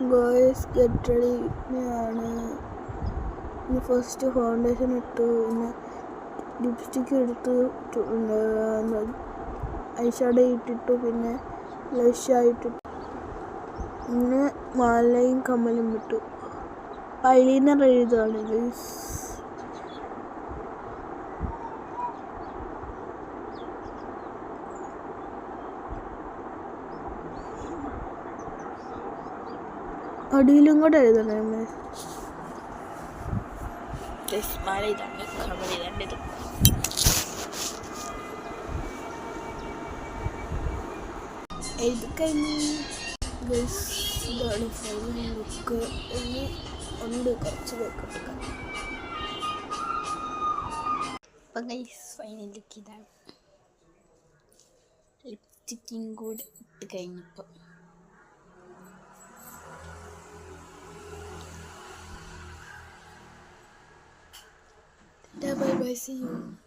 ഗോയ്സ് get ready ആണ്. First foundation ഇട്ടു, പിന്നെ ലിപ്സ്റ്റിക്ക് എടുത്തു, ഐഷാഡോ ഇട്ടിട്ടു, പിന്നെ ബ്ലഷ് ആയിട്ടിട്ടു, പിന്നെ മാലയും കമ്മലും ഇട്ടു. ഐലൈനർ എഴുതാണ് ഗൈസ്. അടിയിലും കൂടെ എഴുതണേ. മാല ഇതാണ്, കമ്മൽ ഇതാണ്. ഇത് എഴുതി കഴിഞ്ഞ് ഗൈസ് ഇതാണ് ഫൈനൽ ലുക്ക്. ഇനി ഉണ്ട് കുറച്ച് വെക്കട്ടെ. അപ്പം ഗൈസ് ഫൈനൽ ലുക്ക് ഇതാണ്. ലിപ്സ്റ്റിക്കും കൂടി ഇട്ട് കഴിഞ്ഞപ്പോൾ bye bye, see you.